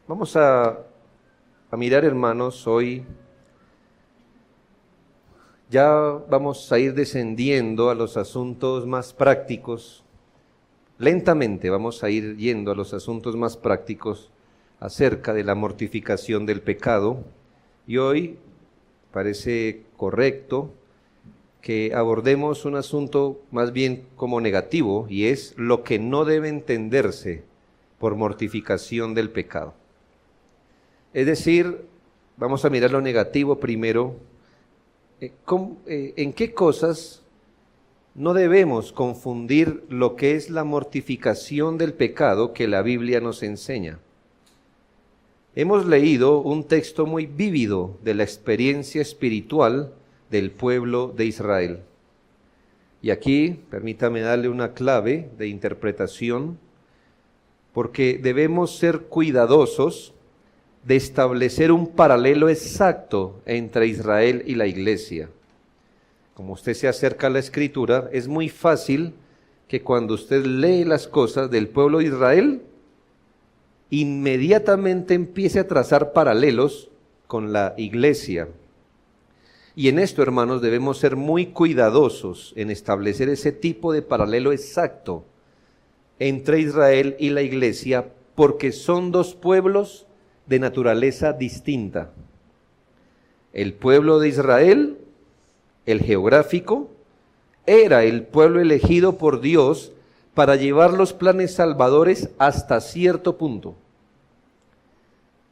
Vamos a mirar, hermanos, hoy ya vamos a ir descendiendo a los asuntos más prácticos. Lentamente vamos a ir yendo a los asuntos más prácticos acerca de la mortificación del pecado. Y hoy parece correcto que abordemos un asunto más bien como negativo, y es lo que no debe entenderse por mortificación del pecado. Es decir, vamos a mirar lo negativo primero. ¿En qué cosas no debemos confundir lo que es la mortificación del pecado que la Biblia nos enseña? Hemos leído un texto muy vívido de la experiencia espiritual del pueblo de Israel. Y aquí, permítame darle una clave de interpretación, porque debemos ser cuidadosos de establecer un paralelo exacto entre Israel y la iglesia. Como usted se acerca a la Escritura, es muy fácil que cuando usted lee las cosas del pueblo de Israel, inmediatamente empiece a trazar paralelos con la iglesia. Y en esto, hermanos, debemos ser muy cuidadosos en establecer ese tipo de paralelo exacto entre Israel y la iglesia, porque son dos pueblos de naturaleza distinta. El pueblo de Israel, el geográfico, era el pueblo elegido por Dios para llevar los planes salvadores hasta cierto punto.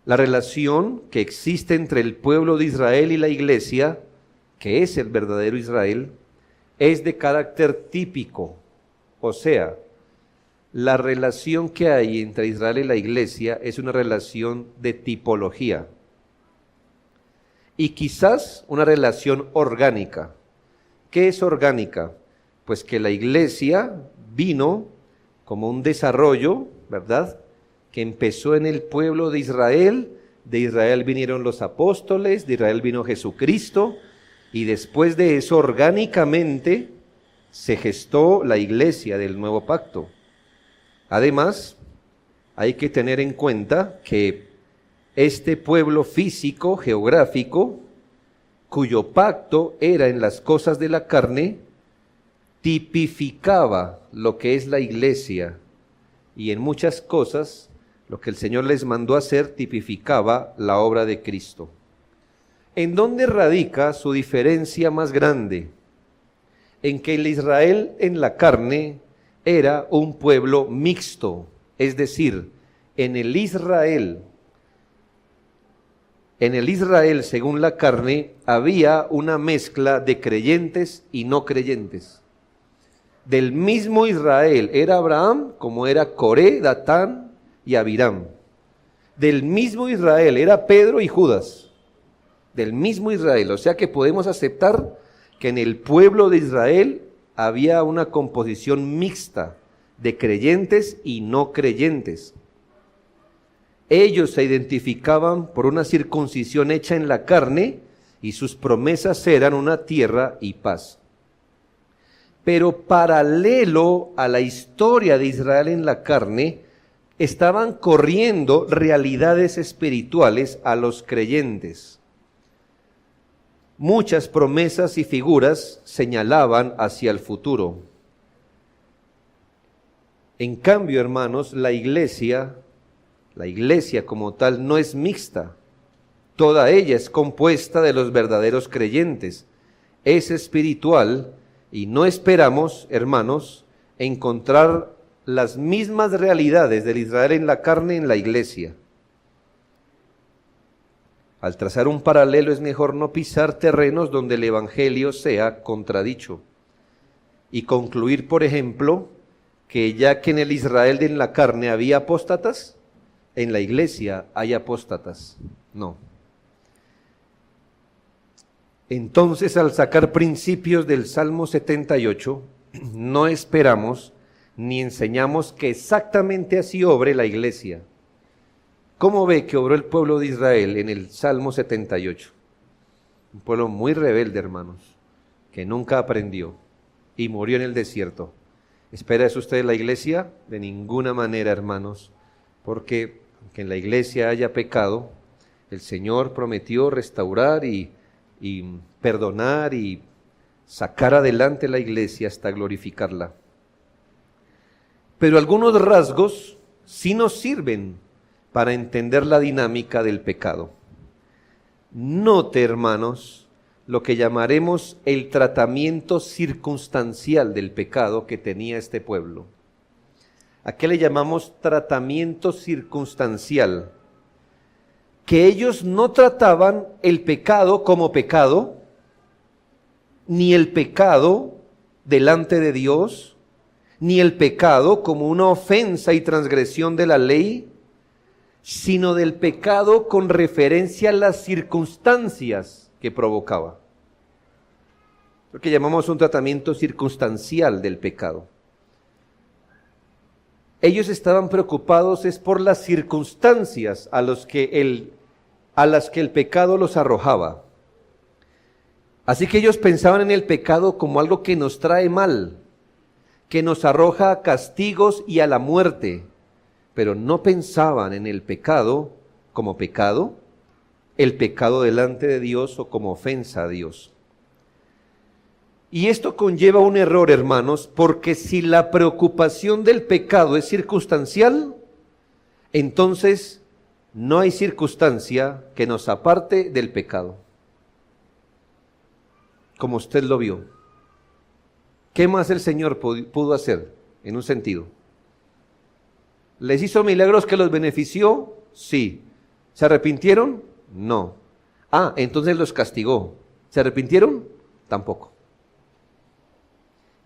La relación que existe entre el pueblo de Israel y la iglesia, que es el verdadero Israel, es de carácter típico. O sea, la relación que hay entre Israel y la iglesia es una relación de tipología. Y quizás una relación orgánica. ¿Qué es orgánica? Pues que la iglesia vino como un desarrollo, ¿verdad?, que empezó en el pueblo de Israel vinieron los apóstoles, de Israel vino Jesucristo, y después de eso orgánicamente se gestó la iglesia del nuevo pacto. Además, hay que tener en cuenta que este pueblo físico, geográfico, cuyo pacto era en las cosas de la carne, tipificaba lo que es la iglesia, y en muchas cosas lo que el Señor les mandó hacer tipificaba la obra de Cristo. ¿En dónde radica su diferencia más grande? En que el Israel en la carne era un pueblo mixto, es decir, en el Israel según la carne había una mezcla de creyentes y no creyentes. Del mismo Israel era Abraham, como era Coré, Datán y Abiram. Del mismo Israel era Pedro y Judas. Del mismo Israel, o sea que podemos aceptar que en el pueblo de Israel había una composición mixta de creyentes y no creyentes. Ellos se identificaban por una circuncisión hecha en la carne y sus promesas eran una tierra y paz. Pero paralelo a la historia de Israel en la carne, estaban corriendo realidades espirituales a los creyentes. Muchas promesas y figuras señalaban hacia el futuro. En cambio, hermanos, la iglesia como tal no es mixta. Toda ella es compuesta de los verdaderos creyentes. Es espiritual y no esperamos, hermanos, encontrar las mismas realidades del Israel en la carne en la iglesia. Al trazar un paralelo es mejor no pisar terrenos donde el evangelio sea contradicho y concluir, por ejemplo, que ya que en el Israel en la carne había apóstatas, en la iglesia hay apóstatas. No. Entonces, al sacar principios del Salmo 78, no esperamos ni enseñamos que exactamente así obre la iglesia. ¿Cómo ve que obró el pueblo de Israel en el Salmo 78? Un pueblo muy rebelde, hermanos, que nunca aprendió y murió en el desierto. ¿Espera eso usted de la iglesia? De ninguna manera, hermanos, porque que en la iglesia haya pecado, el Señor prometió restaurar y perdonar y sacar adelante la iglesia hasta glorificarla. Pero algunos rasgos sí nos sirven para entender la dinámica del pecado. Note, hermanos, lo que llamaremos el tratamiento circunstancial del pecado que tenía este pueblo. ¿A qué le llamamos tratamiento circunstancial? Que ellos no trataban el pecado como pecado, ni el pecado delante de Dios, ni el pecado como una ofensa y transgresión de la ley, sino del pecado con referencia a las circunstancias que provocaba. Lo que llamamos un tratamiento circunstancial del pecado. Ellos estaban preocupados es por las circunstancias a las que el pecado los arrojaba. Así que ellos pensaban en el pecado como algo que nos trae mal, que nos arroja a castigos y a la muerte, pero no pensaban en el pecado como pecado, el pecado delante de Dios o como ofensa a Dios. Y esto conlleva un error, hermanos, porque si la preocupación del pecado es circunstancial, entonces no hay circunstancia que nos aparte del pecado. Como usted lo vio. ¿Qué más el Señor pudo hacer en un sentido? ¿Les hizo milagros que los benefició? Sí. ¿Se arrepintieron? No. Entonces los castigó. ¿Se arrepintieron? Tampoco.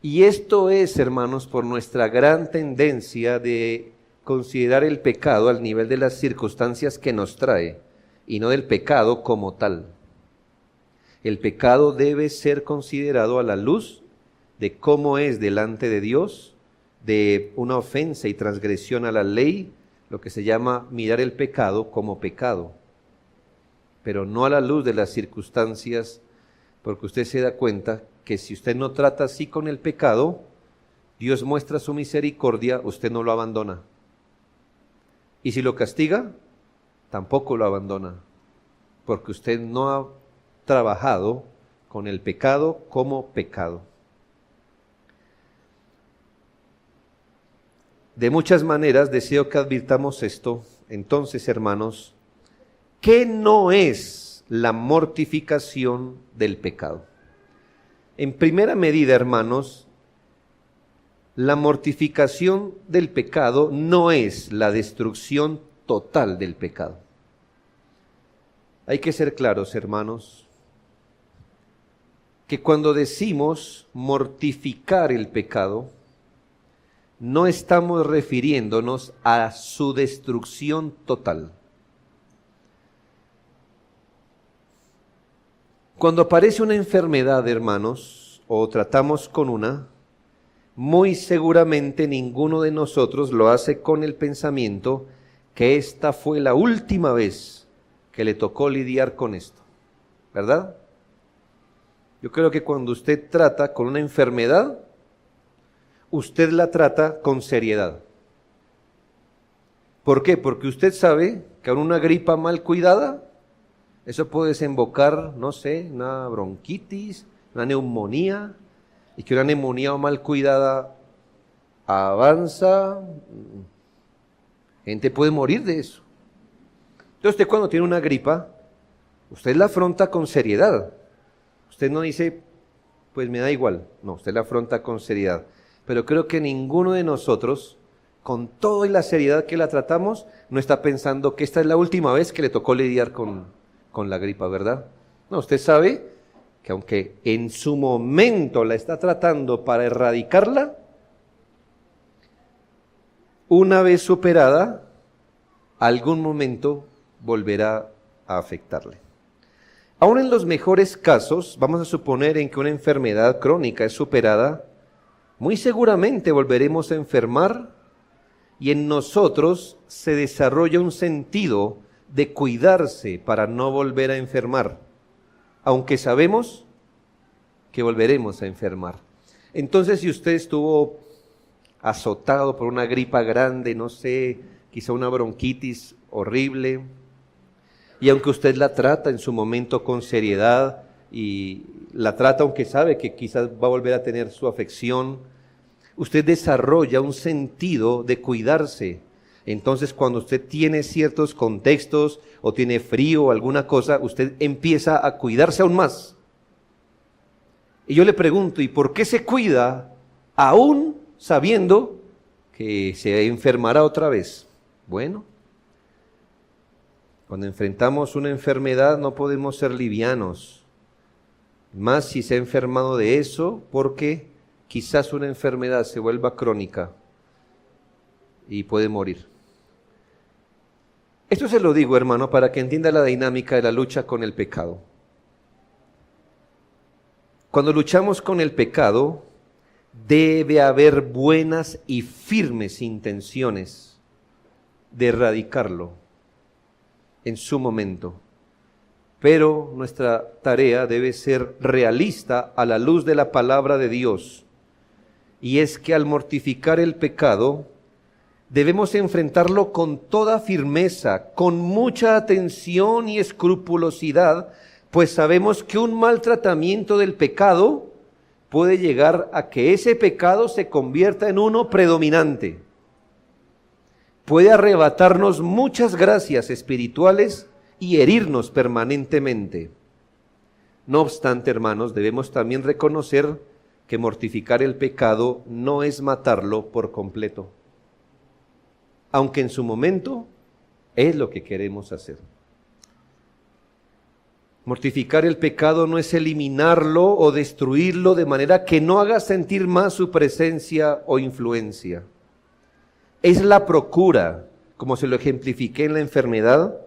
Y esto es, hermanos, por nuestra gran tendencia de considerar el pecado al nivel de las circunstancias que nos trae y no del pecado como tal. El pecado debe ser considerado a la luz de cómo es delante de Dios, de una ofensa y transgresión a la ley, lo que se llama mirar el pecado como pecado, pero no a la luz de las circunstancias, porque usted se da cuenta que si usted no trata así con el pecado, Dios muestra su misericordia, usted no lo abandona. Y si lo castiga, tampoco lo abandona, porque usted no ha trabajado con el pecado como pecado. De muchas maneras deseo que advirtamos esto. Entonces, hermanos, ¿qué no es la mortificación del pecado? En primera medida, hermanos, la mortificación del pecado no es la destrucción total del pecado. Hay que ser claros, hermanos, que cuando decimos mortificar el pecado, no estamos refiriéndonos a su destrucción total. Cuando aparece una enfermedad, hermanos, o tratamos con una, muy seguramente ninguno de nosotros lo hace con el pensamiento que esta fue la última vez que le tocó lidiar con esto, ¿verdad? Yo creo que cuando usted trata con una enfermedad, usted la trata con seriedad. ¿Por qué? Porque usted sabe que con una gripa mal cuidada, eso puede desembocar, no sé, una bronquitis, una neumonía, y que una neumonía mal cuidada avanza, gente puede morir de eso. Entonces usted cuando tiene una gripa, usted la afronta con seriedad. Usted no dice, pues me da igual. No, usted la afronta con seriedad. Pero creo que ninguno de nosotros, con toda la seriedad que la tratamos, no está pensando que esta es la última vez que le tocó lidiar con la gripa, ¿verdad? No, usted sabe que aunque en su momento la está tratando para erradicarla, una vez superada, algún momento volverá a afectarle. Aún en los mejores casos, vamos a suponer en que una enfermedad crónica es superada, muy seguramente volveremos a enfermar y en nosotros se desarrolla un sentido de cuidarse para no volver a enfermar, aunque sabemos que volveremos a enfermar. Entonces, si usted estuvo azotado por una gripa grande, no sé, quizá una bronquitis horrible, y aunque usted la trata en su momento con seriedad, y la trata aunque sabe que quizás va a volver a tener su afección, usted desarrolla un sentido de cuidarse. Entonces, cuando usted tiene ciertos contextos o tiene frío o alguna cosa, usted empieza a cuidarse aún más. Y yo le pregunto, ¿y por qué se cuida aún sabiendo que se enfermará otra vez? Bueno, cuando enfrentamos una enfermedad no podemos ser livianos, más si se ha enfermado de eso, porque quizás una enfermedad se vuelva crónica y puede morir. Esto se lo digo, hermano, para que entienda la dinámica de la lucha con el pecado. Cuando luchamos con el pecado, debe haber buenas y firmes intenciones de erradicarlo en su momento. Pero nuestra tarea debe ser realista a la luz de la palabra de Dios. Y es que al mortificar el pecado, debemos enfrentarlo con toda firmeza, con mucha atención y escrupulosidad, pues sabemos que un mal tratamiento del pecado puede llegar a que ese pecado se convierta en uno predominante. Puede arrebatarnos muchas gracias espirituales y herirnos permanentemente. No obstante, hermanos, debemos también reconocer que mortificar el pecado no es matarlo por completo, aunque en su momento es lo que queremos hacer. Mortificar el pecado no es eliminarlo o destruirlo de manera que no haga sentir más su presencia o influencia. Es la procura, como se lo ejemplifiqué en la enfermedad,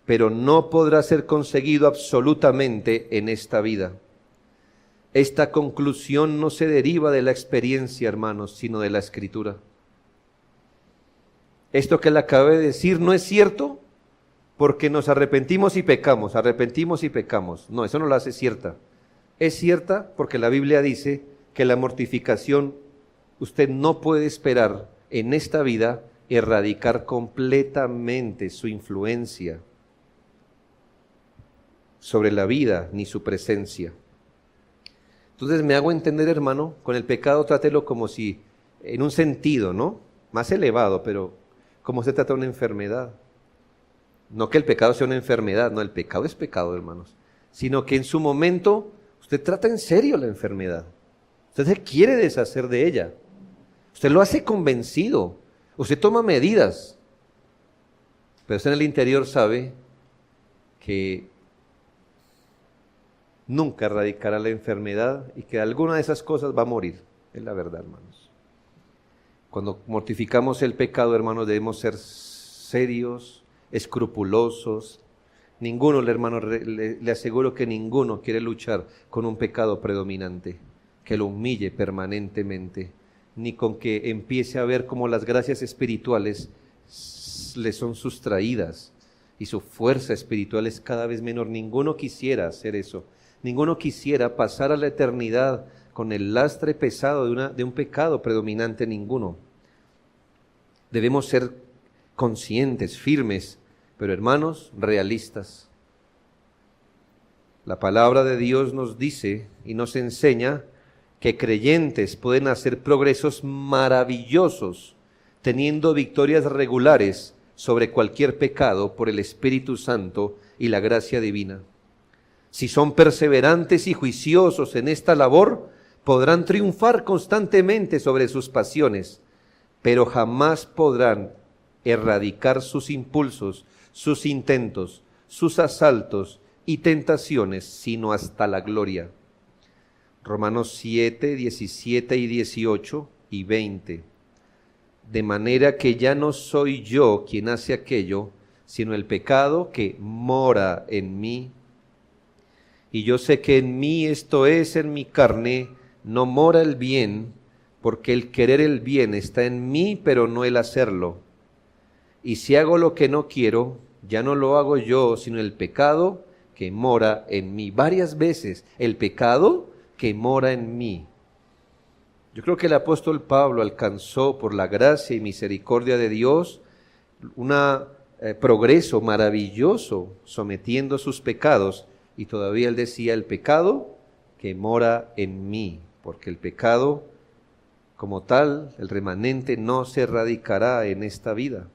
pero no podrá ser conseguido absolutamente en esta vida. Esta conclusión no se deriva de la experiencia, hermanos, sino de la Escritura. Esto que le acabé de decir no es cierto porque nos arrepentimos y pecamos. No, eso no la hace cierta. Es cierta porque la Biblia dice que la mortificación usted no puede esperar en esta vida erradicar completamente su influencia sobre la vida ni su presencia. Entonces me hago entender, hermano, con el pecado trátelo como si, en un sentido, ¿no? Más elevado, pero como se trata una enfermedad. No que el pecado sea una enfermedad, no, el pecado es pecado, hermanos, sino que en su momento usted trata en serio la enfermedad. Usted se quiere deshacer de ella. Usted lo hace convencido. Usted toma medidas. Pero usted en el interior sabe que nunca erradicará la enfermedad y que alguna de esas cosas va a morir. Es la verdad, hermanos. Cuando mortificamos el pecado, hermanos, debemos ser serios, escrupulosos. Ninguno, hermano, le aseguro que ninguno quiere luchar con un pecado predominante, que lo humille permanentemente, ni con que empiece a ver cómo las gracias espirituales le son sustraídas y su fuerza espiritual es cada vez menor. Ninguno quisiera hacer eso. Ninguno quisiera pasar a la eternidad con el lastre pesado de un pecado predominante, ninguno. Debemos ser conscientes, firmes, pero hermanos, realistas. La palabra de Dios nos dice y nos enseña que creyentes pueden hacer progresos maravillosos, teniendo victorias regulares sobre cualquier pecado por el Espíritu Santo y la gracia divina. Si son perseverantes y juiciosos en esta labor, podrán triunfar constantemente sobre sus pasiones, pero jamás podrán erradicar sus impulsos, sus intentos, sus asaltos y tentaciones, sino hasta la gloria. Romanos 7, 17 y 18 y 20. De manera que ya no soy yo quien hace aquello, sino el pecado que mora en mí. Y yo sé que en mí, esto es, en mi carne, no mora el bien, porque el querer el bien está en mí, pero no el hacerlo. Y si hago lo que no quiero, ya no lo hago yo, sino el pecado que mora en mí. Varias veces, el pecado que mora en mí. Yo creo que el apóstol Pablo alcanzó, por la gracia y misericordia de Dios, una progreso maravilloso sometiendo sus pecados, y todavía él decía: el pecado que mora en mí, porque el pecado como tal, el remanente, no se erradicará en esta vida.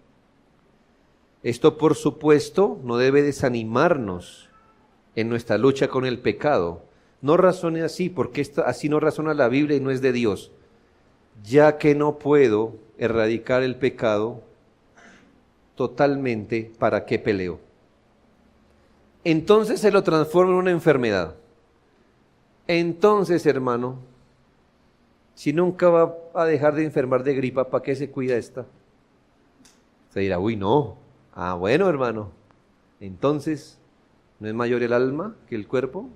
Esto, por supuesto, no debe desanimarnos en nuestra lucha con el pecado. No razone así, porque así no razona la Biblia y no es de Dios. Ya que no puedo erradicar el pecado totalmente, ¿para qué peleo? Entonces se lo transforma en una enfermedad. Entonces, hermano, si nunca va a dejar de enfermar de gripa, ¿para qué se cuida esta? Se dirá: uy, no. Ah, bueno, hermano. Entonces, ¿no es mayor el alma que el cuerpo?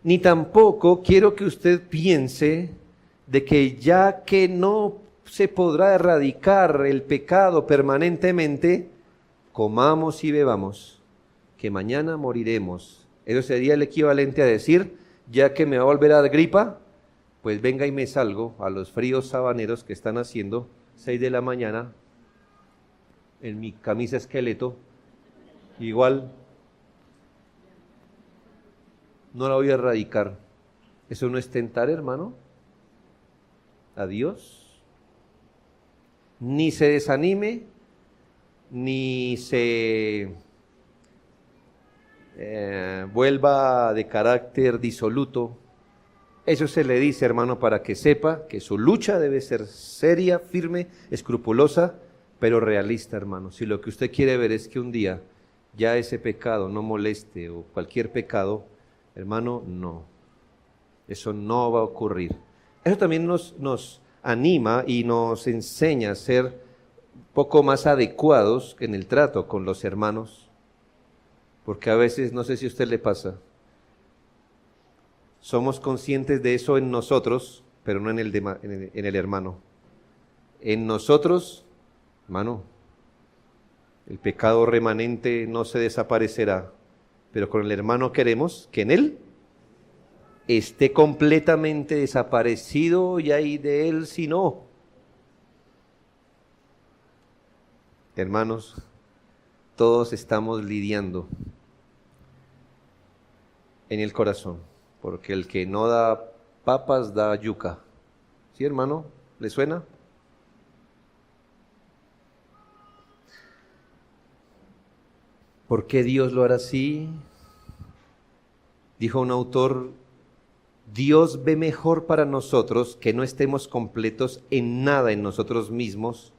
Ni tampoco quiero que usted piense de que ya que no se podrá erradicar el pecado permanentemente, comamos y bebamos, que mañana moriremos. Eso sería el equivalente a decir: ya que me va a volver a dar gripa, pues venga y me salgo a los fríos sabaneros que están haciendo 6 de la mañana en mi camisa esqueleto, igual no la voy a erradicar. ¿Eso no es tentar, hermano, a Dios? Ni se desanime, ni se vuelva de carácter disoluto. Eso se le dice, hermano, para que sepa que su lucha debe ser seria, firme, escrupulosa, pero realista, hermano. Si lo que usted quiere ver es que un día ya ese pecado no moleste, o cualquier pecado, hermano, no. Eso no va a ocurrir. Eso también nos anima y nos enseña a ser un poco más adecuados en el trato con los hermanos, porque a veces, no sé si a usted le pasa, somos conscientes de eso en nosotros, pero no en el hermano. En nosotros, hermano, el pecado remanente no se desaparecerá, pero con el hermano queremos que en él esté completamente desaparecido, y ahí de él si no. Hermanos, todos estamos lidiando en el corazón, porque el que no da papas da yuca. ¿Sí, hermano? ¿Le suena? ¿Por qué Dios lo hará así? Dijo un autor: Dios ve mejor para nosotros que no estemos completos en nada en nosotros mismos,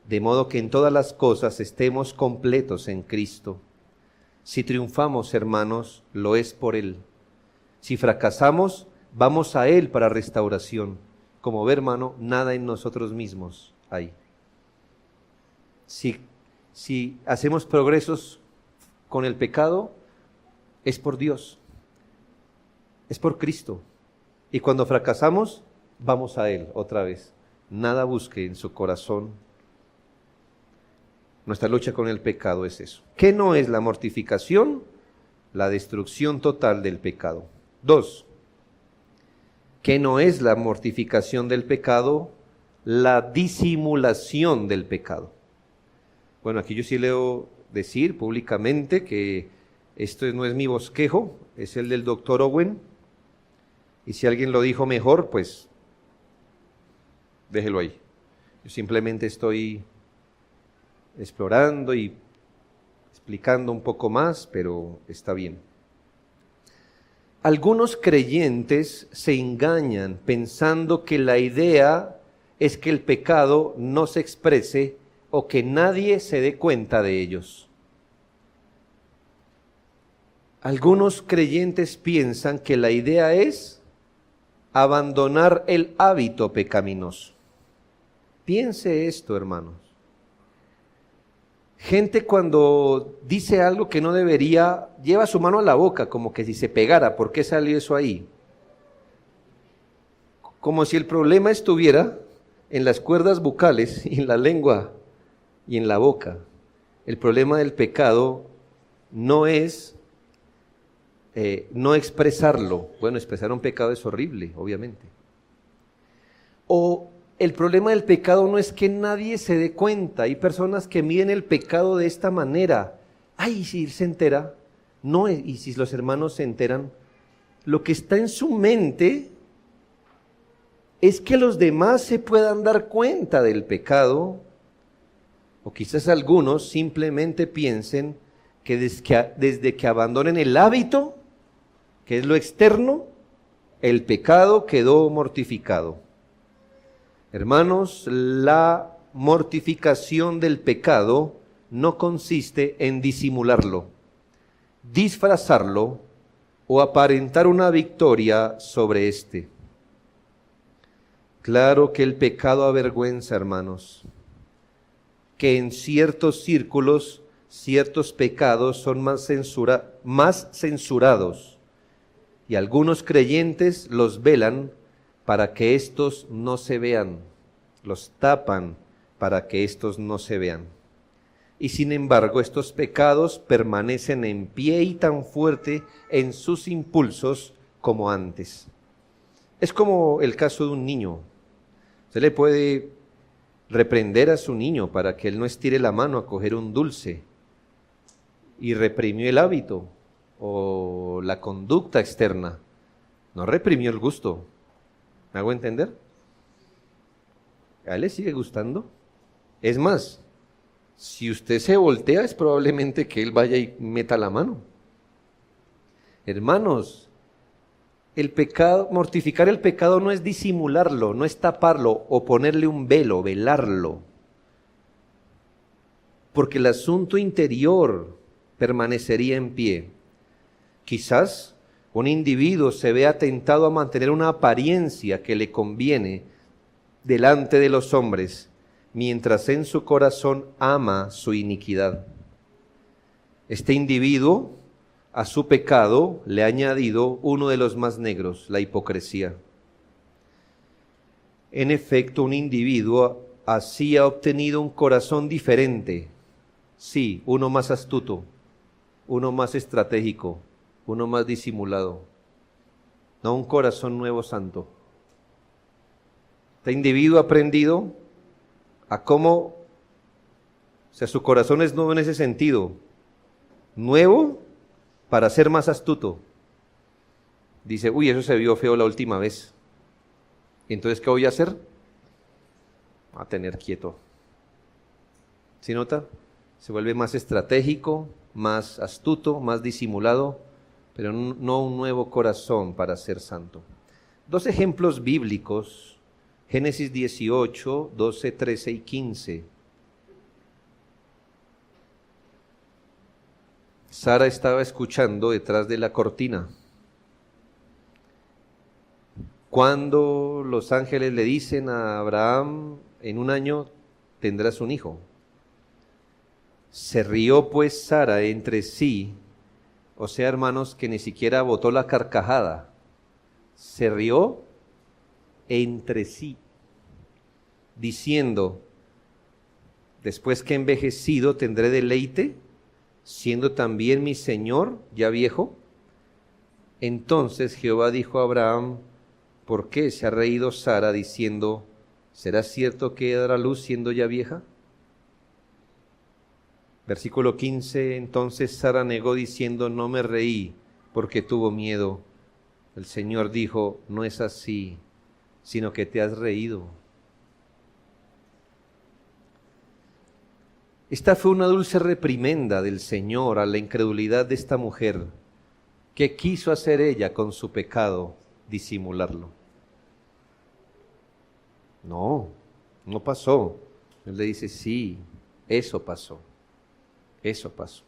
de modo que en todas las cosas estemos completos en Cristo. Si triunfamos, hermanos, lo es por Él. Si fracasamos, vamos a Él para restauración. Como ve, hermano, nada en nosotros mismos hay. Si hacemos progresos con el pecado, es por Dios, es por Cristo. Y cuando fracasamos, vamos a Él otra vez. Nada busque en su corazón. Nuestra lucha con el pecado es eso. ¿Qué no es la mortificación? La destrucción total del pecado. 2. ¿Qué no es la mortificación del pecado? La disimulación del pecado. Bueno, aquí yo sí leo decir públicamente que esto no es mi bosquejo, es el del doctor Owen. Y si alguien lo dijo mejor, pues déjelo ahí. Yo simplemente estoy explorando y explicando un poco más, pero está bien. Algunos creyentes se engañan pensando que la idea es que el pecado no se exprese o que nadie se dé cuenta de ellos. Algunos creyentes piensan que la idea es abandonar el hábito pecaminoso. Piense esto, hermanos. Gente cuando dice algo que no debería, lleva su mano a la boca, como que si se pegara. ¿Por qué salió eso ahí? Como si el problema estuviera en las cuerdas bucales y en la lengua y en la boca. El problema del pecado no es no expresarlo. Bueno, expresar un pecado es horrible, obviamente. O el problema del pecado no es que nadie se dé cuenta. Hay personas que miden el pecado de esta manera. Ay, si él se entera, no, y si los hermanos se enteran, lo que está en su mente es que los demás se puedan dar cuenta del pecado, o quizás algunos simplemente piensen que desde que abandonen el hábito, que es lo externo, el pecado quedó mortificado. Hermanos, la mortificación del pecado no consiste en disimularlo, disfrazarlo o aparentar una victoria sobre éste. Claro que el pecado avergüenza, hermanos, que en ciertos círculos ciertos pecados son más censurados y algunos creyentes los velan para que estos no se vean, los tapan para que estos no se vean. Y sin embargo, estos pecados permanecen en pie y tan fuerte en sus impulsos como antes. Es como el caso de un niño. Usted le puede reprender a su niño para que él no estire la mano a coger un dulce y reprimió el hábito o la conducta externa. No reprimió el gusto. ¿Me hago entender? A él le sigue gustando. Es más, si usted se voltea, es probablemente que él vaya y meta la mano. Hermanos, el pecado, mortificar el pecado no es disimularlo, no es taparlo o ponerle un velo, velarlo. Porque el asunto interior permanecería en pie. Quizás un individuo se vea tentado a mantener una apariencia que le conviene delante de los hombres, mientras en su corazón ama su iniquidad. Este individuo a su pecado le ha añadido uno de los más negros, la hipocresía. En efecto, un individuo así ha obtenido un corazón diferente, sí, uno más astuto, uno más estratégico, uno más disimulado, no un corazón nuevo santo. Este individuo ha aprendido a cómo, o sea, su corazón es nuevo en ese sentido, nuevo para ser más astuto. Dice, uy, eso se vio feo la última vez. Entonces, ¿qué voy a hacer? A tener quieto. ¿Sí nota? Se vuelve más estratégico, más astuto, más disimulado, pero no un nuevo corazón para ser santo. Dos ejemplos bíblicos, Génesis 18, 12, 13 y 15. Sara estaba escuchando detrás de la cortina. Cuando los ángeles le dicen a Abraham, en un año tendrás un hijo. Se rió pues Sara entre sí, o sea, hermanos, que ni siquiera botó la carcajada. Se rió entre sí, diciendo, después que he envejecido tendré deleite, siendo también mi Señor ya viejo. Entonces Jehová dijo a Abraham, ¿por qué se ha reído Sara diciendo, ¿será cierto que dará luz siendo ya vieja? Versículo 15, entonces Sara negó diciendo, no me reí porque tuvo miedo. El Señor dijo, no es así, sino que te has reído. Esta fue una dulce reprimenda del Señor a la incredulidad de esta mujer. ¿Qué quiso hacer ella con su pecado? Disimularlo. No, no pasó. Él le dice, sí, eso pasó. Eso pasó.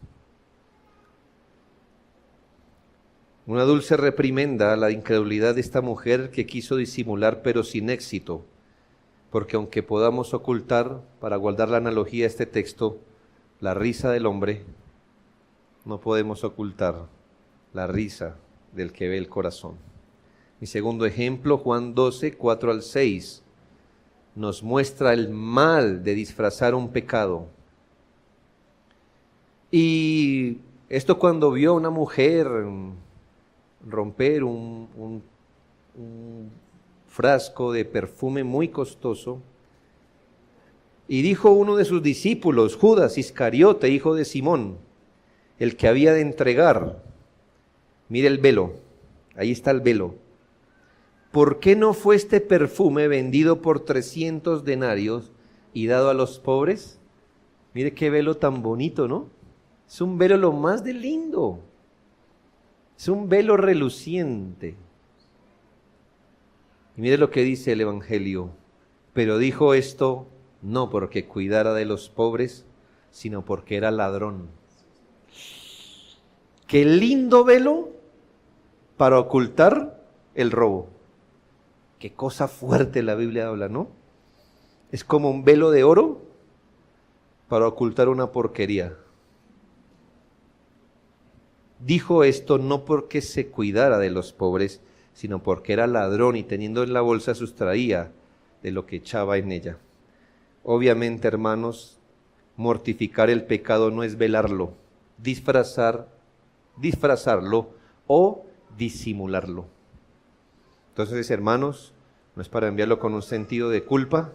Una dulce reprimenda a la incredulidad de esta mujer que quiso disimular pero sin éxito. Porque aunque podamos ocultar, para guardar la analogía a este texto, la risa del hombre, no podemos ocultar la risa del que ve el corazón. Mi segundo ejemplo, Juan 12, 4 al 6, nos muestra el mal de disfrazar un pecado. Y esto cuando vio a una mujer romper un frasco de perfume muy costoso. Y dijo uno de sus discípulos, Judas Iscariote, hijo de Simón, el que había de entregar, mire el velo, ahí está el velo. ¿Por qué no fue este perfume vendido por 300 denarios y dado a los pobres? Mire qué velo tan bonito, ¿no? Es un velo lo más de lindo. Es un velo reluciente. Y mire lo que dice el Evangelio. Pero dijo esto no porque cuidara de los pobres, sino porque era ladrón. Qué lindo velo para ocultar el robo. Qué cosa fuerte la Biblia habla, ¿no? Es como un velo de oro para ocultar una porquería. Dijo esto no porque se cuidara de los pobres, sino porque era ladrón y teniendo en la bolsa sustraía de lo que echaba en ella. Obviamente, hermanos, mortificar el pecado no es velarlo, disfrazarlo o disimularlo. Entonces, hermanos, no es para enviarlo con un sentido de culpa,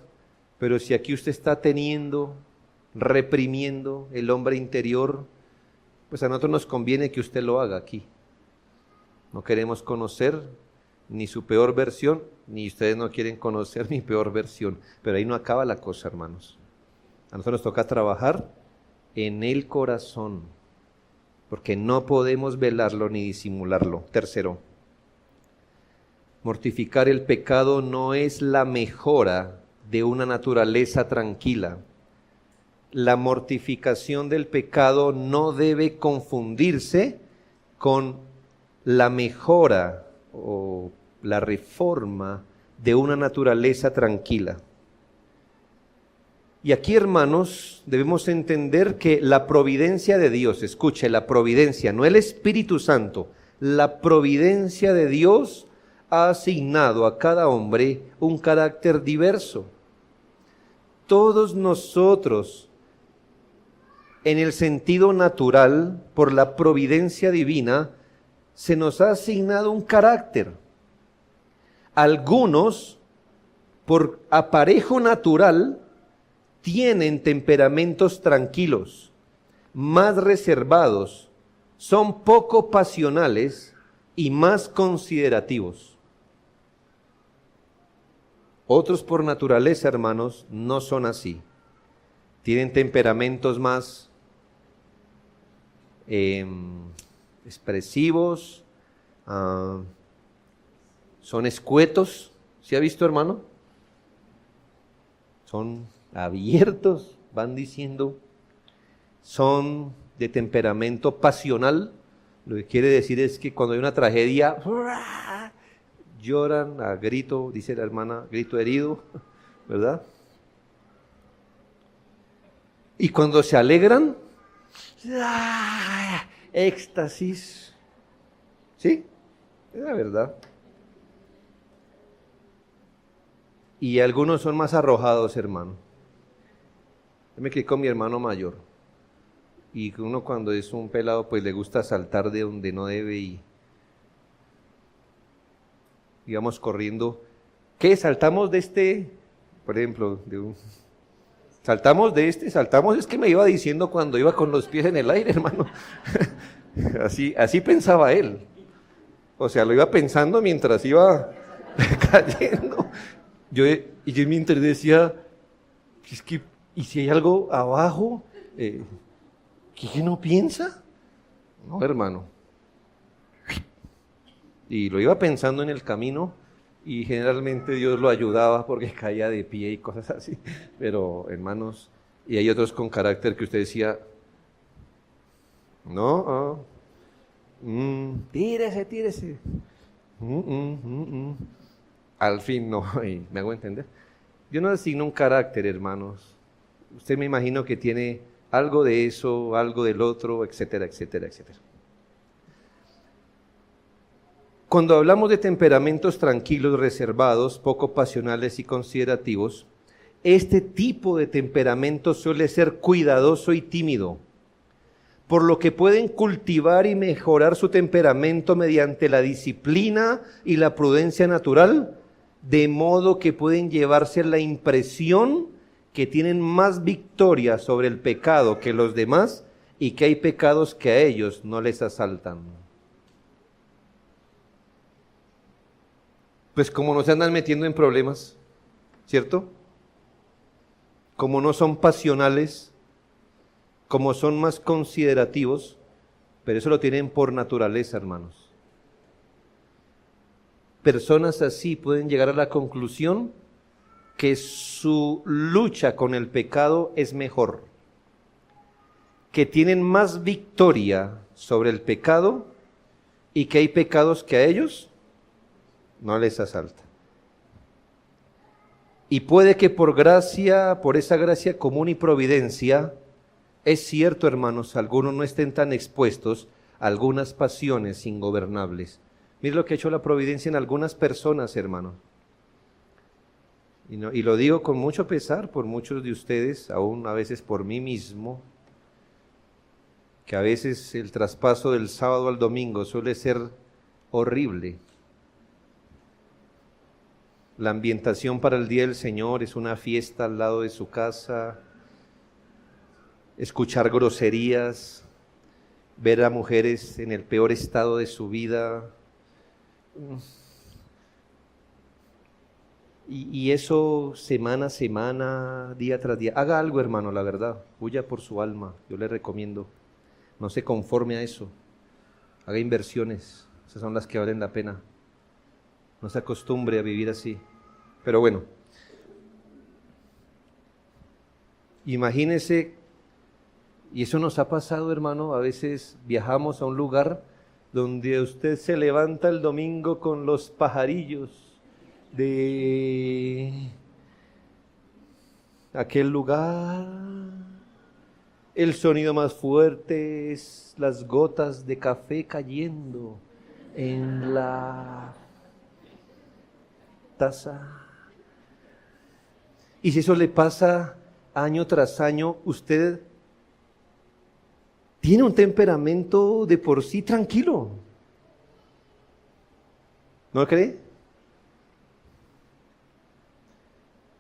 pero si aquí usted está reprimiendo el hombre interior, pues a nosotros nos conviene que usted lo haga aquí. No queremos conocer ni su peor versión, ni ustedes no quieren conocer mi peor versión, pero ahí no acaba la cosa, hermanos. A nosotros nos toca trabajar en el corazón, porque no podemos velarlo ni disimularlo. Tercero, mortificar el pecado no es la mejora de una naturaleza tranquila. La mortificación del pecado no debe confundirse con la mejora o la reforma de una naturaleza tranquila. Y aquí, hermanos, debemos entender que la providencia de Dios, escuche, la providencia, no el Espíritu Santo, la providencia de Dios ha asignado a cada hombre un carácter diverso. Todos nosotros, en el sentido natural, por la providencia divina, se nos ha asignado un carácter. Algunos, por aparejo natural, tienen temperamentos tranquilos, más reservados, son poco pasionales y más considerativos. Otros por naturaleza, hermanos, no son así. Tienen temperamentos más expresivos, son escuetos. ¿Sí ha visto, hermano? Son abiertos, van diciendo. Son de temperamento pasional. Lo que quiere decir es que cuando hay una tragedia, lloran a grito, dice la hermana, grito herido, ¿verdad? Y cuando se alegran, éxtasis. ¿Sí? Es la verdad. Y algunos son más arrojados, hermano. Yo me quedé con mi hermano mayor. Y uno cuando es un pelado, pues le gusta saltar de donde no debe y íbamos corriendo. ¿Qué? ¿Saltamos de este? Por ejemplo, saltamos de este, es que me iba diciendo cuando iba con los pies en el aire, hermano. Así pensaba él. O sea, lo iba pensando mientras iba cayendo. Y yo en mi interior decía, es que, ¿y si hay algo abajo? ¿Qué no piensa? No, hermano. Y lo iba pensando en el camino y generalmente Dios lo ayudaba porque caía de pie y cosas así. Pero, hermanos, y hay otros con carácter que usted decía, no, tírese. Al fin no, y me hago entender. Yo no asigno un carácter, hermanos. Usted me imagino que tiene algo de eso, algo del otro, etcétera, etcétera, etcétera. Cuando hablamos de temperamentos tranquilos, reservados, poco pasionales y considerativos, este tipo de temperamento suele ser cuidadoso y tímido, por lo que pueden cultivar y mejorar su temperamento mediante la disciplina y la prudencia natural, de modo que pueden llevarse la impresión que tienen más victoria sobre el pecado que los demás y que hay pecados que a ellos no les asaltan. Pues como no se andan metiendo en problemas, ¿cierto? Como no son pasionales, como son más considerativos, pero eso lo tienen por naturaleza, hermanos. Personas así pueden llegar a la conclusión que su lucha con el pecado es mejor, que tienen más victoria sobre el pecado y que hay pecados que a ellos no les asalta. Y puede que por gracia, por esa gracia común y providencia, es cierto, hermanos, algunos no estén tan expuestos a algunas pasiones ingobernables. Mire lo que ha hecho la providencia en algunas personas, hermano. Y lo digo con mucho pesar por muchos de ustedes, aún a veces por mí mismo, que a veces el traspaso del sábado al domingo suele ser horrible. La ambientación para el Día del Señor es una fiesta al lado de su casa, escuchar groserías, ver a mujeres en el peor estado de su vida. Y eso semana a semana, día tras día. Haga algo, hermano, la verdad. Huya por su alma, yo le recomiendo. No se conforme a eso. Haga inversiones, esas son las que valen la pena. No se acostumbre a vivir así. Pero bueno, imagínese, y eso nos ha pasado, hermano, a veces viajamos a un lugar donde usted se levanta el domingo con los pajarillos de aquel lugar. El sonido más fuerte es las gotas de café cayendo en la taza. Y si eso le pasa año tras año, usted tiene un temperamento de por sí tranquilo. ¿No cree?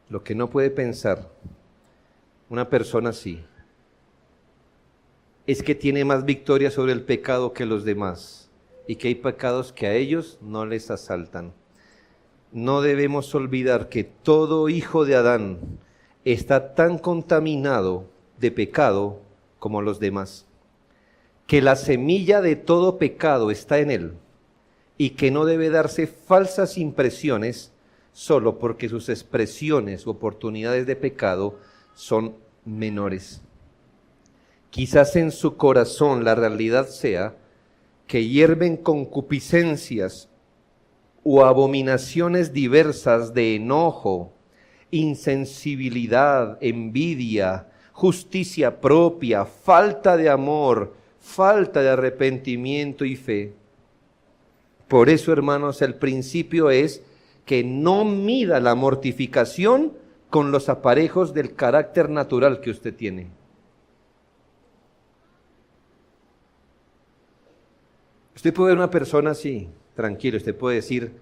Lo que no puede pensar una persona así es que tiene más victoria sobre el pecado que los demás y que hay pecados que a ellos no les asaltan. No debemos olvidar que todo hijo de Adán está tan contaminado de pecado como los demás, que la semilla de todo pecado está en él y que no debe darse falsas impresiones solo porque sus expresiones u oportunidades de pecado son menores. Quizás en su corazón la realidad sea que hierven concupiscencias o abominaciones diversas de enojo, insensibilidad, envidia, justicia propia, falta de amor, falta de arrepentimiento y fe. Por eso, hermanos, el principio es que no mida la mortificación con los aparejos del carácter natural que usted tiene. Usted puede ver una persona así, tranquilo, usted puede decir,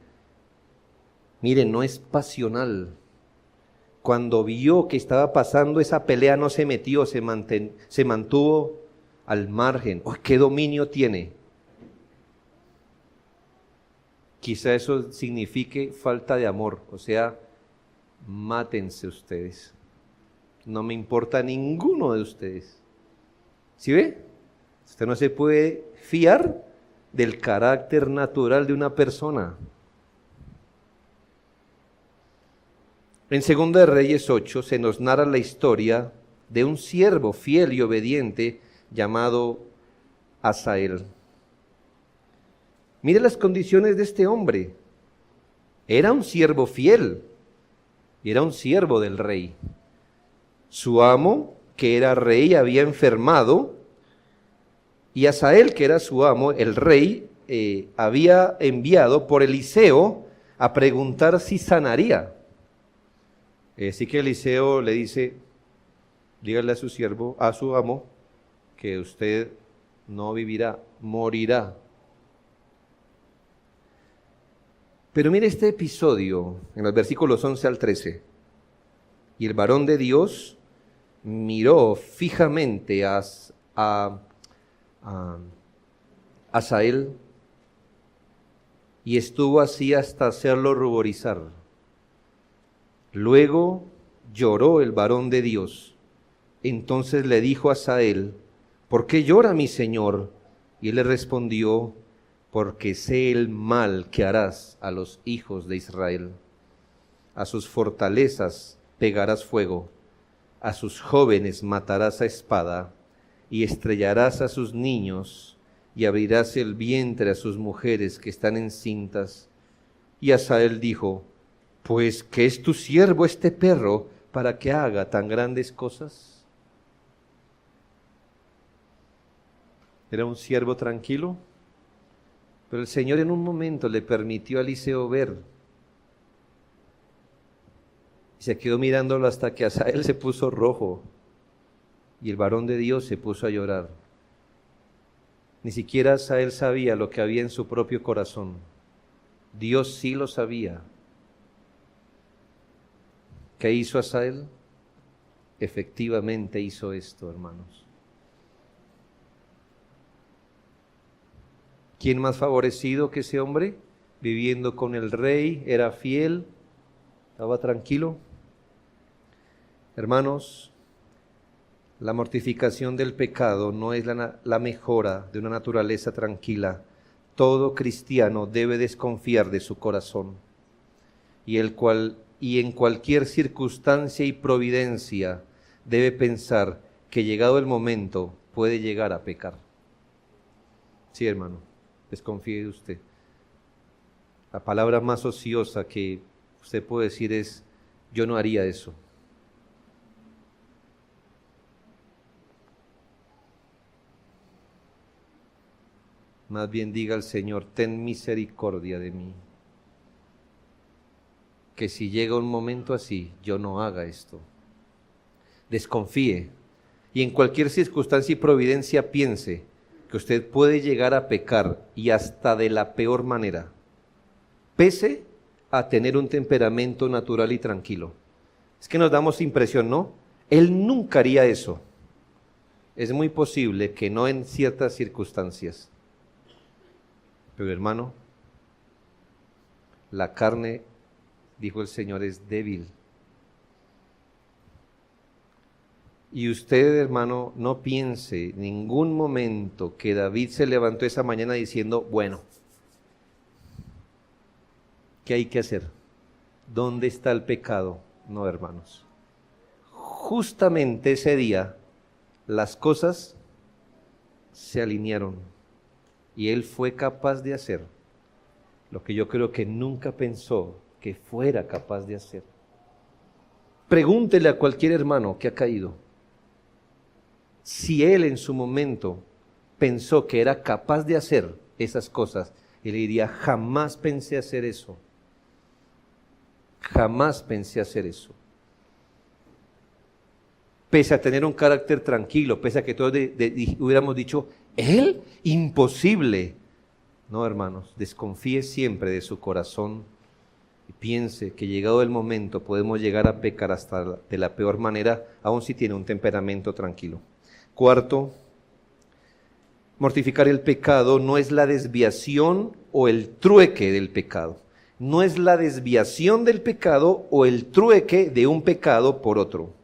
mire, no es pasional. Cuando vio que estaba pasando esa pelea no se metió, se mantuvo al margen. ¡Oh, qué dominio tiene! Quizá eso signifique falta de amor, o sea, mátense ustedes. No me importa ninguno de ustedes. ¿Sí ve? Usted no se puede fiar del carácter natural de una persona. En 2 de Reyes 8 se nos narra la historia de un siervo fiel y obediente llamado Asael. Mire las condiciones de este hombre. Era un siervo fiel, era un siervo del rey. Su amo, que era rey, había enfermado, y Asael, que era su amo, el rey, había enviado por Eliseo a preguntar si sanaría. Así que Eliseo le dice, dígale a su siervo, a su amo, que usted no vivirá, morirá. Pero mire este episodio en los versículos 11 al 13. Y el varón de Dios miró fijamente a Asael y estuvo así hasta hacerlo ruborizar. Luego lloró el varón de Dios. Entonces le dijo a Asael: ¿por qué llora mi señor? Y él le respondió: porque sé el mal que harás a los hijos de Israel. A sus fortalezas pegarás fuego, a sus jóvenes matarás a espada, y estrellarás a sus niños, y abrirás el vientre a sus mujeres que están encintas. Y Asael dijo: pues, ¿qué es tu siervo este perro para que haga tan grandes cosas? Era un siervo tranquilo, pero el Señor en un momento le permitió a Eliseo ver. Y se quedó mirándolo hasta que Asael se puso rojo y el varón de Dios se puso a llorar. Ni siquiera Asael sabía lo que había en su propio corazón. Dios sí lo sabía. ¿Qué hizo Asael? Efectivamente hizo esto, hermanos. ¿Quién más favorecido que ese hombre? Viviendo con el rey, era fiel, estaba tranquilo. Hermanos, la mortificación del pecado no es la mejora de una naturaleza tranquila. Todo cristiano debe desconfiar de su corazón y en cualquier circunstancia y providencia debe pensar que llegado el momento puede llegar a pecar. Sí, hermano, desconfíe de usted. La palabra más ociosa que usted puede decir es: yo no haría eso. Más bien diga al Señor: ten misericordia de mí. Que si llega un momento así, yo no haga esto. Desconfíe. Y en cualquier circunstancia y providencia piense que usted puede llegar a pecar, y hasta de la peor manera, pese a tener un temperamento natural y tranquilo. Es que nos damos impresión, ¿no? Él nunca haría eso. Es muy posible que no en ciertas circunstancias. Pero hermano, la carne, dijo el Señor, es débil. Y usted, hermano, no piense en ningún momento que David se levantó esa mañana diciendo: bueno, ¿qué hay que hacer? ¿Dónde está el pecado? No, hermanos. Justamente ese día las cosas se alinearon y él fue capaz de hacer lo que yo creo que nunca pensó que fuera capaz de hacer. Pregúntele a cualquier hermano que ha caído si él en su momento pensó que era capaz de hacer esas cosas. Él diría: jamás pensé hacer eso. Jamás pensé hacer eso. Pese a tener un carácter tranquilo, pese a que todos hubiéramos dicho: ¿él? Imposible. No, hermanos, desconfíe siempre de su corazón y piense que llegado el momento podemos llegar a pecar hasta de la peor manera, aun si tiene un temperamento tranquilo. Cuarto, mortificar el pecado no es la desviación o el trueque del pecado. No es la desviación del pecado o el trueque de un pecado por otro.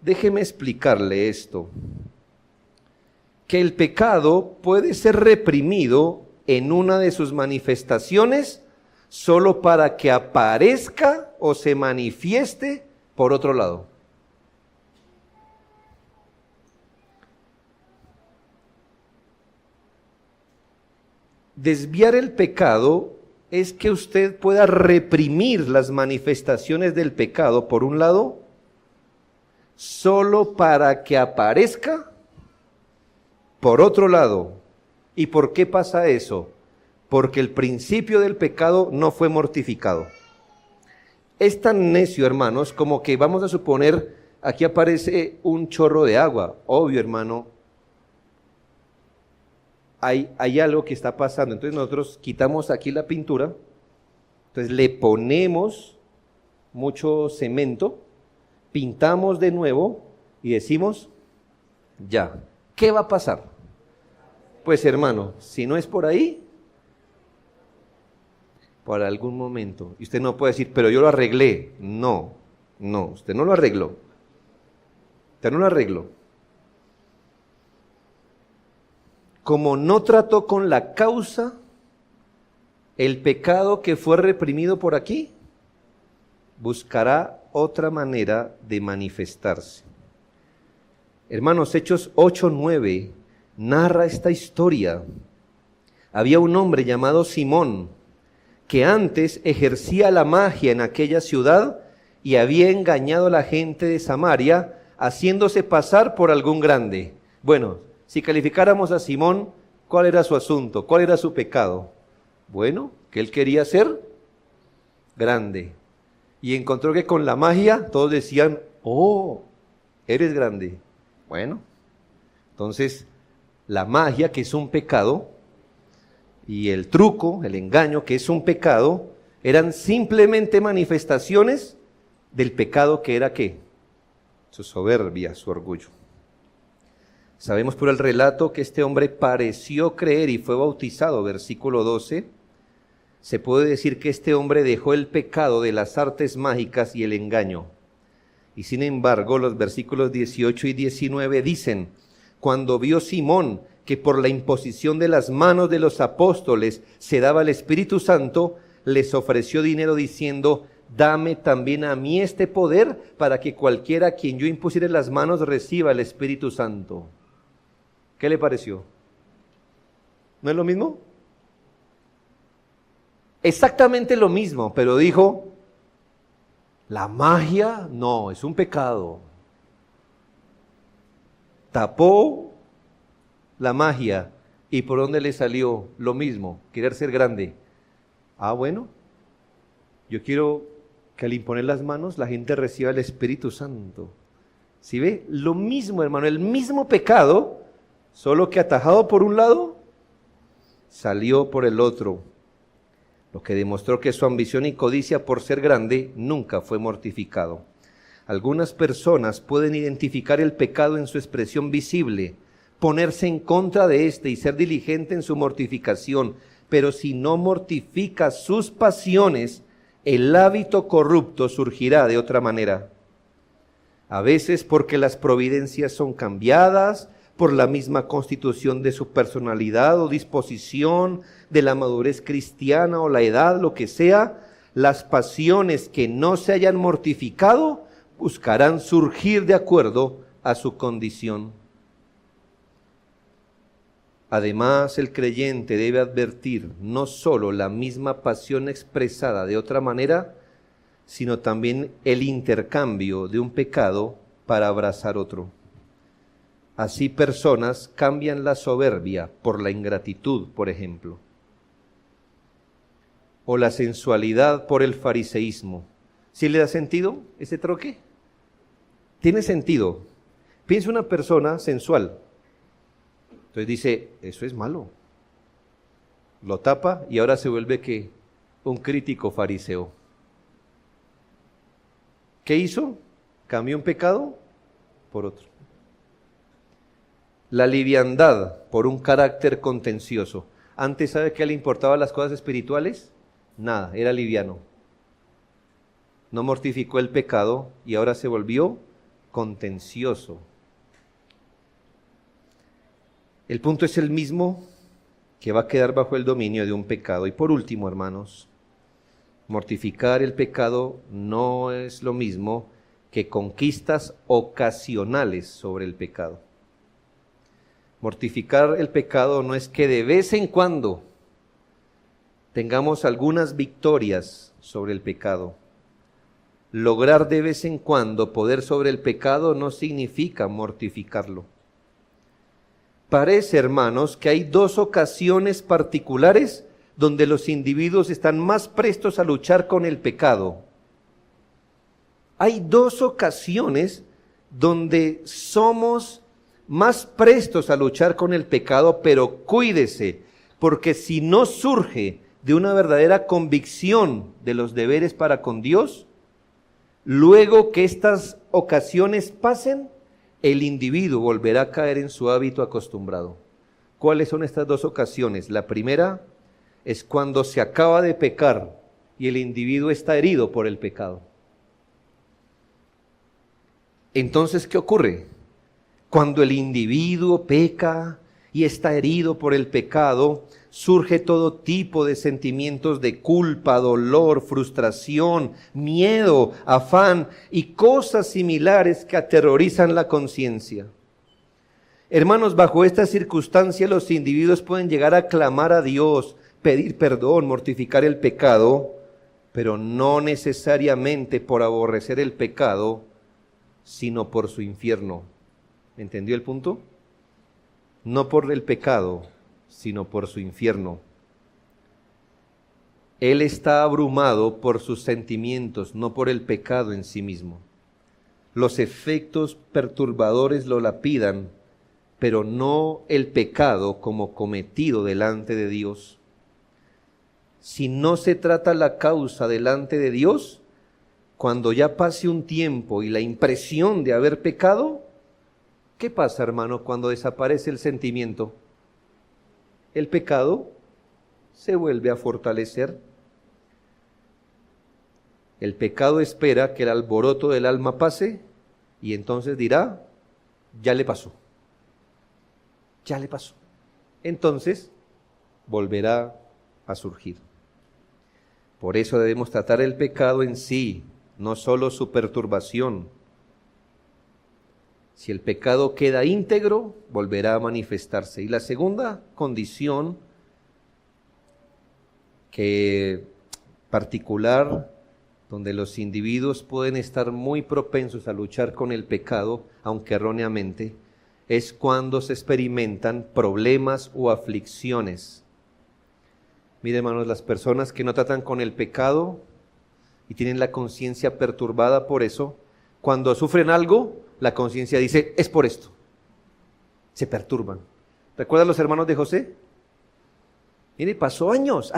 Déjeme explicarle esto. Que el pecado puede ser reprimido en una de sus manifestaciones solo para que aparezca o se manifieste por otro lado. Desviar el pecado es que usted pueda reprimir las manifestaciones del pecado por un lado, solo para que aparezca por otro lado. ¿Y por qué pasa eso? Porque el principio del pecado no fue mortificado. Es tan necio, hermanos, como que vamos a suponer, aquí aparece un chorro de agua. Obvio, hermano, hay algo que está pasando. Entonces nosotros quitamos aquí la pintura Entonces le ponemos mucho cemento, pintamos de nuevo y decimos, ya, ¿qué va a pasar? Pues hermano, si no es por ahí, por algún momento. Y usted no puede decir, pero yo lo arreglé. No, usted no lo arregló. Usted no lo arregló. Como no trató con la causa, el pecado que fue reprimido por aquí, buscará otra manera de manifestarse. Hermanos, Hechos 8:9 narra esta historia. Había un hombre llamado Simón, que antes ejercía la magia en aquella ciudad y había engañado a la gente de Samaria, haciéndose pasar por algún grande. Bueno, si calificáramos a Simón, ¿cuál era su asunto? ¿Cuál era su pecado? Bueno, que él quería ser grande. Y encontró que con la magia todos decían, oh, eres grande. Bueno, entonces la magia, que es un pecado, y el truco, el engaño, que es un pecado, eran simplemente manifestaciones del pecado que era ¿qué? Su soberbia, su orgullo. Sabemos por el relato que este hombre pareció creer y fue bautizado, versículo 12. Se puede decir que este hombre dejó el pecado de las artes mágicas y el engaño. Y sin embargo, los versículos 18 y 19 dicen, cuando vio Simón que por la imposición de las manos de los apóstoles se daba el Espíritu Santo, les ofreció dinero diciendo, dame también a mí este poder para que cualquiera a quien yo impusiere las manos reciba el Espíritu Santo. ¿Qué le pareció? ¿No es lo mismo? Exactamente lo mismo, pero dijo, la magia no, es un pecado. Tapó la magia y ¿por dónde le salió? Lo mismo, querer ser grande. Ah, bueno, yo quiero que al imponer las manos la gente reciba el Espíritu Santo. ¿Sí ve? Lo mismo, hermano, el mismo pecado, solo que atajado por un lado, salió por el otro. Lo que demostró que su ambición y codicia por ser grande nunca fue mortificado. Algunas personas pueden identificar el pecado en su expresión visible, ponerse en contra de éste y ser diligente en su mortificación, pero si no mortifica sus pasiones, el hábito corrupto surgirá de otra manera. A veces porque las providencias son cambiadas, por la misma constitución de su personalidad o disposición, de la madurez cristiana o la edad, lo que sea, las pasiones que no se hayan mortificado buscarán surgir de acuerdo a su condición. Además, el creyente debe advertir no solo la misma pasión expresada de otra manera, sino también el intercambio de un pecado para abrazar otro. Así personas cambian la soberbia por la ingratitud, por ejemplo, o la sensualidad por el fariseísmo. ¿Sí le da sentido ese troque? Tiene sentido. Piensa una persona sensual. Entonces dice, eso es malo. Lo tapa y ahora se vuelve ¿qué? Un crítico fariseo. ¿Qué hizo? Cambió un pecado por otro. La liviandad por un carácter contencioso. Antes, ¿sabe qué le importaban las cosas espirituales? Nada, era liviano. No mortificó el pecado y ahora se volvió contencioso. El punto es el mismo, que va a quedar bajo el dominio de un pecado. Y por último, hermanos, mortificar el pecado no es lo mismo que conquistas ocasionales sobre el pecado. Mortificar el pecado no es que de vez en cuando tengamos algunas victorias sobre el pecado. Lograr de vez en cuando poder sobre el pecado no significa mortificarlo. Parece, hermanos, que hay dos ocasiones particulares donde los individuos están más prestos a luchar con el pecado. Hay dos ocasiones donde somos más prestos a luchar con el pecado, pero cuídese, porque si no surge de una verdadera convicción de los deberes para con Dios, luego que estas ocasiones pasen, el individuo volverá a caer en su hábito acostumbrado. ¿Cuáles son estas dos ocasiones? La primera es cuando se acaba de pecar y el individuo está herido por el pecado. Entonces, ¿qué ocurre? Cuando el individuo peca y está herido por el pecado, surge todo tipo de sentimientos de culpa, dolor, frustración, miedo, afán y cosas similares que aterrorizan la conciencia. Hermanos, bajo esta circunstancia los individuos pueden llegar a clamar a Dios, pedir perdón, mortificar el pecado, pero no necesariamente por aborrecer el pecado, sino por su infierno. ¿Entendió el punto? No por el pecado, sino por su infierno. Él está abrumado por sus sentimientos, no por el pecado en sí mismo. Los efectos perturbadores lo lapidan, pero no el pecado como cometido delante de Dios. Si no se trata la causa delante de Dios, cuando ya pase un tiempo y la impresión de haber pecado, ¿qué pasa, hermano, cuando desaparece el sentimiento? El pecado se vuelve a fortalecer. El pecado espera que el alboroto del alma pase y entonces dirá, ya le pasó. Ya le pasó. Entonces volverá a surgir. Por eso debemos tratar el pecado en sí, no solo su perturbación. Si el pecado queda íntegro, volverá a manifestarse. Y la segunda condición particular, donde los individuos pueden estar muy propensos a luchar con el pecado, aunque erróneamente, es cuando se experimentan problemas o aflicciones. Mire, hermanos, las personas que no tratan con el pecado y tienen la conciencia perturbada por eso, cuando sufren algo, la conciencia dice, es por esto. Se perturban. ¿Recuerdan los hermanos de José? Mire, pasó años.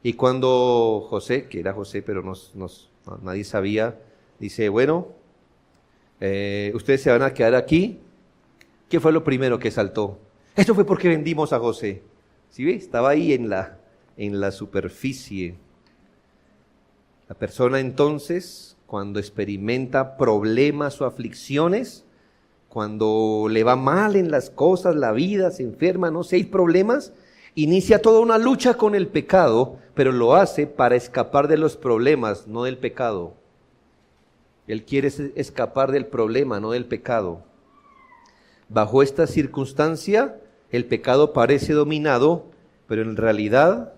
Y cuando José, que era José, pero nadie sabía, dice, bueno, ustedes se van a quedar aquí. ¿Qué fue lo primero que saltó? Esto fue porque vendimos a José. ¿Sí ve? Estaba ahí en la superficie. La persona entonces, cuando experimenta problemas o aflicciones, cuando le va mal en las cosas, la vida, se enferma, no sé, hay problemas, inicia toda una lucha con el pecado, pero lo hace para escapar de los problemas, no del pecado. Él quiere escapar del problema, no del pecado. Bajo esta circunstancia, el pecado parece dominado, pero en realidad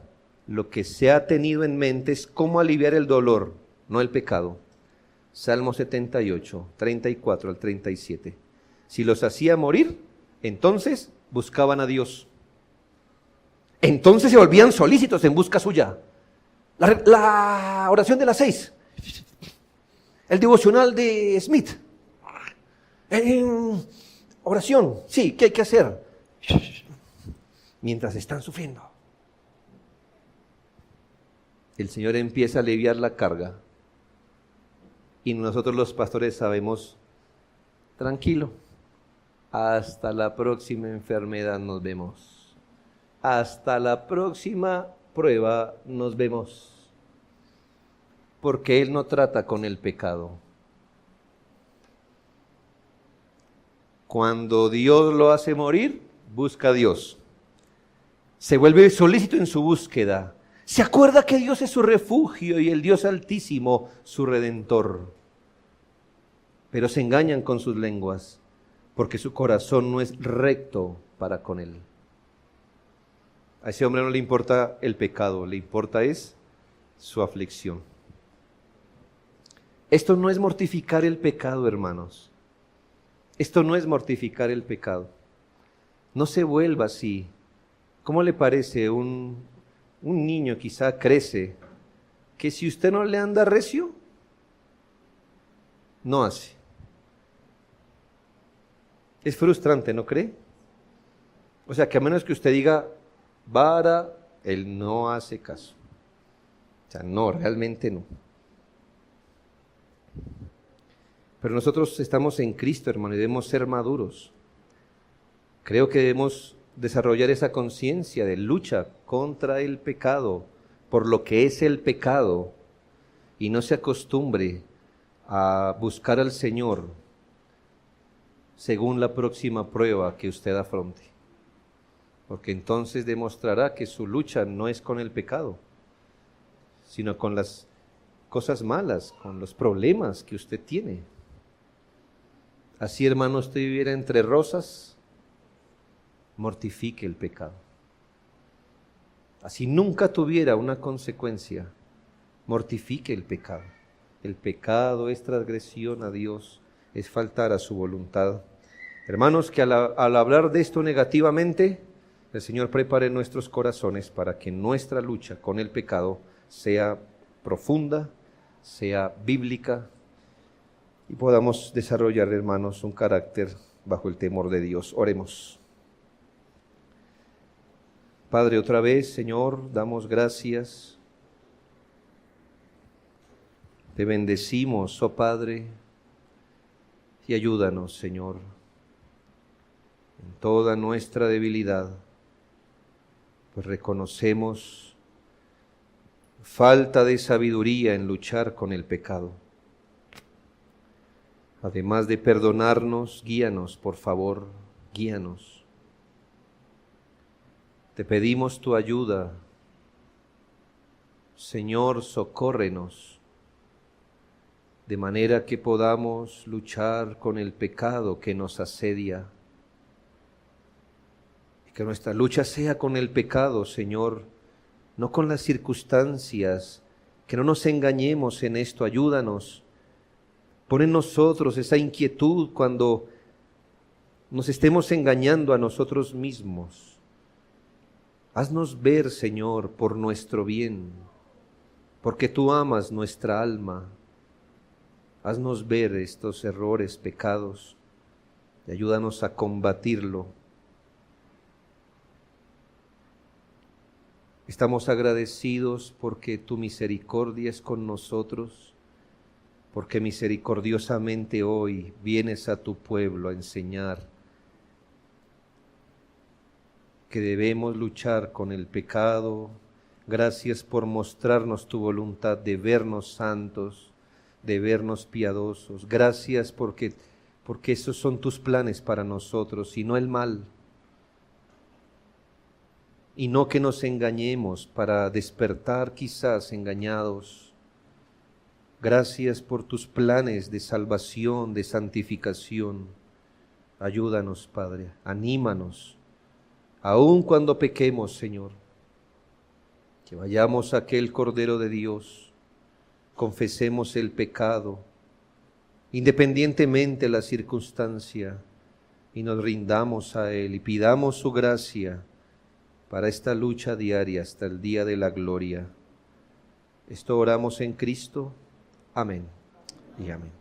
lo que se ha tenido en mente es cómo aliviar el dolor, no el pecado. Salmo 78, 34 al 37. Si los hacía morir, entonces buscaban a Dios. Entonces se volvían solícitos en busca suya. La oración de las 6. El devocional de Smith. Oración, sí, ¿qué hay que hacer? Mientras están sufriendo. El Señor empieza a aliviar la carga. Y nosotros los pastores sabemos, tranquilo, hasta la próxima enfermedad nos vemos. Hasta la próxima prueba nos vemos. Porque Él no trata con el pecado. Cuando Dios lo hace morir, busca a Dios. Se vuelve solícito en su búsqueda. Se acuerda que Dios es su refugio y el Dios Altísimo su Redentor. Pero se engañan con sus lenguas, porque su corazón no es recto para con Él. A ese hombre no le importa el pecado, le importa es su aflicción. Esto no es mortificar el pecado, hermanos. Esto no es mortificar el pecado. No se vuelva así. ¿Cómo le parece? Un niño quizá crece que si usted no le anda recio, no hace. Es frustrante, ¿no cree? O sea, que a menos que usted diga, vara Él no hace caso. O sea, no, realmente no. Pero nosotros estamos en Cristo, hermano, y debemos ser maduros. Creo que debemos desarrollar esa conciencia de lucha contra el pecado, por lo que es el pecado, y no se acostumbre a buscar al Señor según la próxima prueba que usted afronte. Porque entonces demostrará que su lucha no es con el pecado, sino con las cosas malas, con los problemas que usted tiene. Así, hermano, usted viviera entre rosas, mortifique el pecado. Así nunca tuviera una consecuencia, mortifique el pecado. El pecado es transgresión a Dios, es faltar a su voluntad. Hermanos, que al hablar de esto negativamente, el Señor prepare nuestros corazones para que nuestra lucha con el pecado sea profunda, sea bíblica, y podamos desarrollar, hermanos, un carácter bajo el temor de Dios. Oremos. Padre, otra vez, Señor, damos gracias. Te bendecimos, oh Padre, y ayúdanos, Señor, en toda nuestra debilidad, pues reconocemos falta de sabiduría en luchar con el pecado. Además de perdonarnos, guíanos, por favor, guíanos. Te pedimos tu ayuda. Señor, socórrenos, de manera que podamos luchar con el pecado que nos asedia. Y que nuestra lucha sea con el pecado, Señor, no con las circunstancias. Que no nos engañemos en esto, ayúdanos. Pon en nosotros esa inquietud cuando nos estemos engañando a nosotros mismos. Haznos ver, Señor, por nuestro bien, porque tú amas nuestra alma. Haznos ver estos errores, pecados, y ayúdanos a combatirlo. Estamos agradecidos porque tu misericordia es con nosotros, porque misericordiosamente hoy vienes a tu pueblo a enseñar que debemos luchar con el pecado. Gracias por mostrarnos tu voluntad de vernos santos, de vernos piadosos. Gracias porque esos son tus planes para nosotros y no el mal. Y no que nos engañemos para despertar quizás engañados. Gracias por tus planes de salvación, de santificación. Ayúdanos, Padre, anímanos, aun cuando pequemos, Señor, que vayamos a aquel Cordero de Dios, confesemos el pecado, independientemente de la circunstancia, y nos rindamos a Él y pidamos su gracia para esta lucha diaria hasta el día de la gloria. Esto oramos en Cristo. Amén y amén.